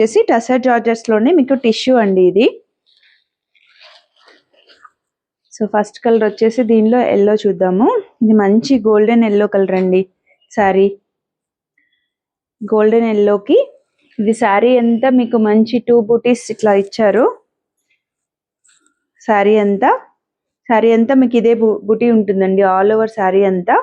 వచ్చేసి టసర్ జార్జెస్ లోనే మీకు టిష్యూ అండి ఇది. సో ఫస్ట్ కలర్ వచ్చేసి దీనిలో ఎల్లో చూద్దాము. ఇది మంచి గోల్డెన్ ఎల్లో కలర్ అండి శారీ. గోల్డెన్ ఎల్లోకి ఇది శారీ అంతా మీకు మంచి 2 బూటీస్ ఇట్లా ఇచ్చారు. శారీ అంతా మీకు ఇదే బూటీ ఉంటుందండి ఆల్ ఓవర్ శారీ అంతా.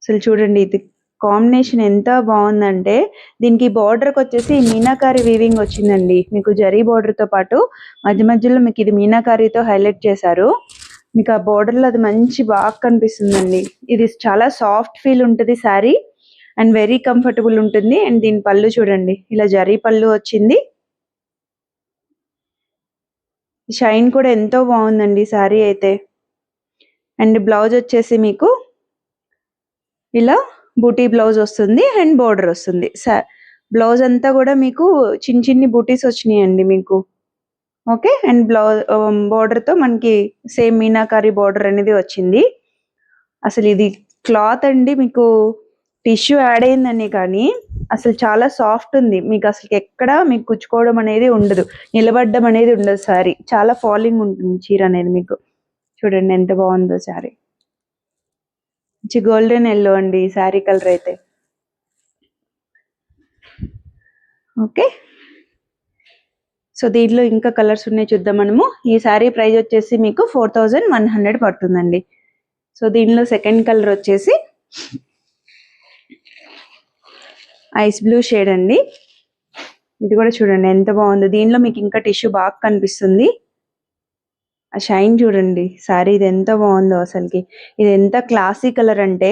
అసలు చూడండి ఇది కాంబినేషన్ ఎంత బాగుందంటే, దీనికి బార్డర్కి వచ్చేసి మీనాకారి వీవింగ్ వచ్చిందండి. మీకు జరీ బార్డర్తో పాటు మధ్య మధ్యలో మీకు ఇది మీనాకారితో హైలైట్ చేశారు. మీకు ఆ బార్డర్లో అది మంచి బాగా కనిపిస్తుందండి. ఇది చాలా సాఫ్ట్ ఫీల్ ఉంటుంది శారీ అండ్ వెరీ కంఫర్టబుల్ ఉంటుంది. అండ్ దీని పళ్ళు చూడండి ఇలా జరీ పళ్ళు వచ్చింది. షైన్ కూడా ఎంతో బాగుందండి శారీ అయితే. అండ్ బ్లౌజ్ వచ్చేసి మీకు ఇలా బూటీ బ్లౌజ్ వస్తుంది అండ్ బోర్డర్ వస్తుంది. బ్లౌజ్ అంతా కూడా మీకు చిన్ని బూటీస్ వచ్చినాయండి మీకు. ఓకే, అండ్ బ్లౌజ్ బోర్డర్తో మనకి సేమ్ మీనాకారి బోర్డర్ అనేది వచ్చింది. అసలు ఇది క్లాత్ అండి మీకు టిష్యూ యాడ్ అయిందని కానీ అసలు చాలా సాఫ్ట్ ఉంది. మీకు అసలు ఎక్కడ మీకు కుచ్చుకోవడం అనేది ఉండదు, నిలబడ్డం అనేది ఉండదు. శారీ చాలా ఫాలింగ్ ఉంటుంది చీర అనేది. మీకు చూడండి ఎంత బాగుందో శారీ. మంచి గోల్డెన్ ఎల్లో అండి శారీ కలర్ అయితే. ఓకే, సో దీంట్లో ఇంకా కలర్స్ ఉన్నాయి చూద్దాం మనము. ఈ శారీ ప్రైస్ వచ్చేసి మీకు 4100 పడుతుందండి. సో దీనిలో సెకండ్ కలర్ వచ్చేసి ఐస్ బ్లూ షేడ్ అండి. ఇది కూడా చూడండి ఎంత బాగుందో. దీనిలో మీకు ఇంకా టిష్యూ బాగా కనిపిస్తుంది. ఆ షైన్ చూడండి శారీ ఇది ఎంత బాగుందో అసలుకి. ఇది ఎంత క్లాసీ కలర్ అంటే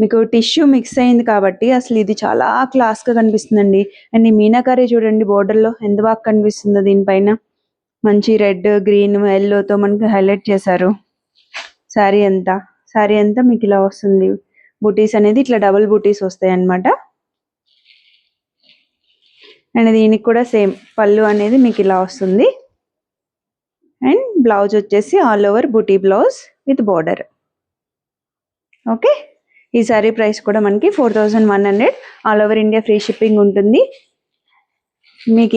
మీకు టిష్యూ మిక్స్ అయింది కాబట్టి అసలు ఇది చాలా క్లాస్గా కనిపిస్తుందండి. అండ్ ఈ మీనాకారి చూడండి బోర్డర్లో ఎంత బాగా కనిపిస్తుందో. దీనిపైన మంచి రెడ్ గ్రీన్ ఎల్లోతో మనకి హైలైట్ చేశారు. శారీ అంతా మీకు ఇలా వస్తుంది. బూటీస్ అనేది ఇట్లా డబుల్ బూటీస్ వస్తాయి అన్నమాట. అండ్ దీనికి కూడా సేమ్ పళ్ళు అనేది మీకు ఇలా వస్తుంది. అండ్ బ్లౌజ్ వచ్చేసి all over buti blouse with border. Okay, ఈ సారీ ప్రైస్ కూడా మనకి 4100. All over India free shipping ఉంటుంది. మీకు